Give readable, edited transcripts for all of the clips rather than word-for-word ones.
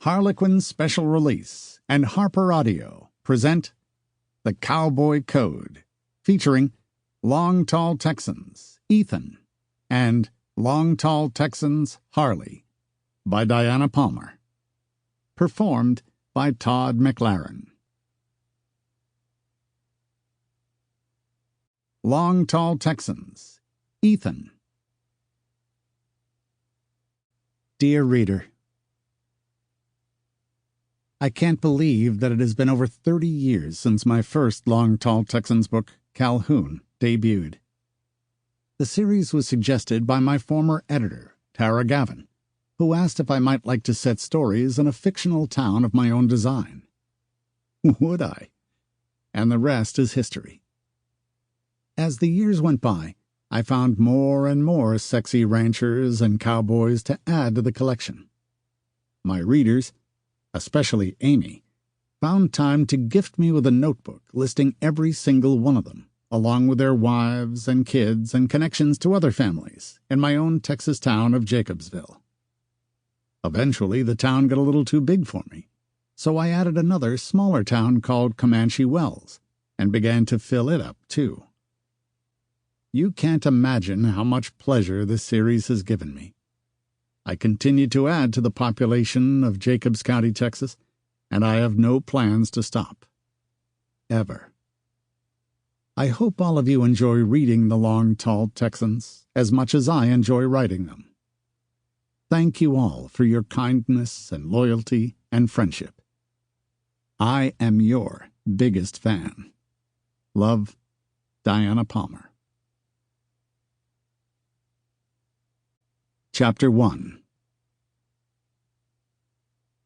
Harlequin Special Release and Harper Audio present The Cowboy Code, featuring Long Tall Texans, Ethan, and Long Tall Texans, Harley, by Diana Palmer. Performed by Todd Mclaren. Long Tall Texans, Ethan. Dear Reader, I can't believe that it has been over 30 years since my first Long Tall Texans book, Calhoun, debuted. The series was suggested by my former editor, Tara Gavin, who asked if I might like to set stories in a fictional town of my own design. Would I? And the rest is history. As the years went by, I found more and more sexy ranchers and cowboys to add to the collection. My readers, especially Amy, found time to gift me with a notebook listing every single one of them, along with their wives and kids and connections to other families in my own Texas town of Jacobsville. Eventually, the town got a little too big for me, so I added another smaller town called Comanche Wells and began to fill it up, too. You can't imagine how much pleasure this series has given me. I continue to add to the population of Jacobs County, Texas, and I have no plans to stop. Ever. I hope all of you enjoy reading the Long Tall Texans as much as I enjoy writing them. Thank you all for your kindness and loyalty and friendship. I am your biggest fan. Love, Diana Palmer. Chapter 1.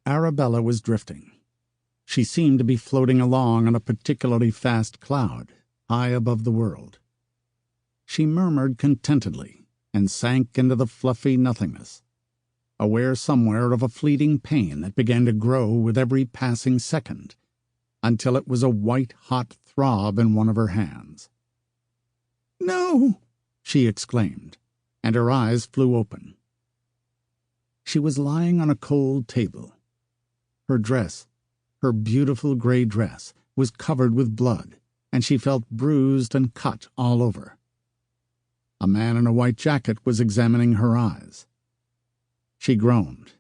Arabella was drifting. She seemed to be floating along on a particularly fast cloud, high above the world. She murmured contentedly and sank into the fluffy nothingness, aware somewhere of a fleeting pain that began to grow with every passing second, until it was a white-hot throb in one of her hands. "No!" she exclaimed, and her eyes flew open. She was lying on a cold table. Her dress, her beautiful gray dress, was covered with blood, and she felt bruised and cut all over. A man in a white jacket was examining her eyes. She groaned.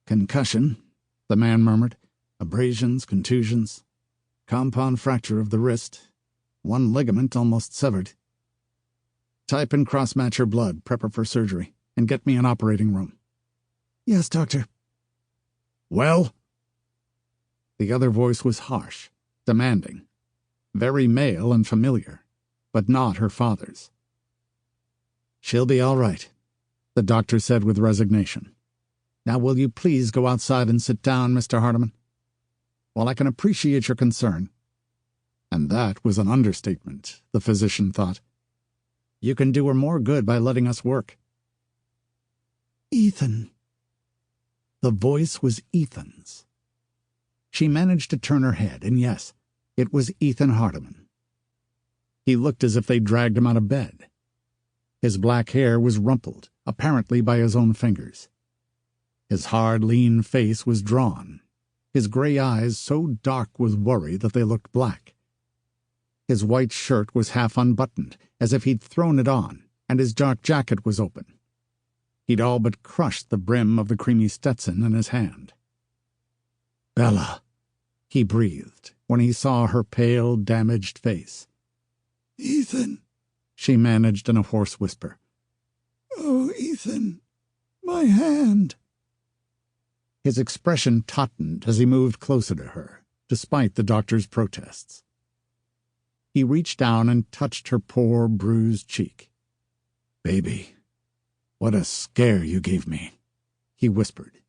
"Concussion," the man murmured. "Abrasions, contusions, compound fracture of the wrist, one ligament almost severed. Type and cross-match her blood, prep her for surgery, and get me an operating room." "Yes, doctor." "Well?" The other voice was harsh, demanding, very male and familiar, but not her father's. "She'll be all right," the doctor said with resignation. "Now will you please go outside and sit down, Mr. Hardeman? While I can appreciate your concern," and that was an understatement, the physician thought, "you can do her more good by letting us work." "Ethan." The voice was Ethan's. She managed to turn her head, and yes, it was Ethan Hardeman. He looked as if they dragged him out of bed. His black hair was rumpled, apparently by his own fingers. His hard, lean face was drawn, his gray eyes so dark with worry that they looked black. His white shirt was half unbuttoned, as if he'd thrown it on, and his dark jacket was open. He'd all but crushed the brim of the creamy Stetson in his hand. "Bella," he breathed when he saw her pale, damaged face. "Ethan," she managed in a hoarse whisper. "Oh, Ethan, my hand." His expression tautened as he moved closer to her, despite the doctor's protests. He reached down and touched her poor, bruised cheek. "Baby, what a scare you gave me," he whispered.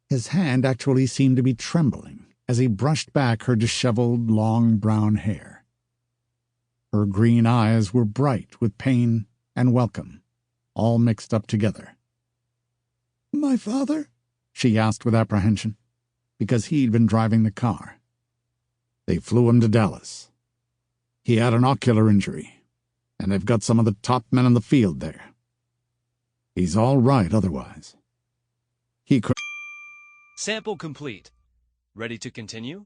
His hand actually seemed to be trembling as he brushed back her disheveled, long brown hair. Her green eyes were bright with pain and welcome, all mixed up together. "My father?" she asked with apprehension, because he'd been driving the car. "They flew him to Dallas. He had an ocular injury, and they've got some of the top men in the field there. He's all right otherwise." He could Sample complete. Ready to continue?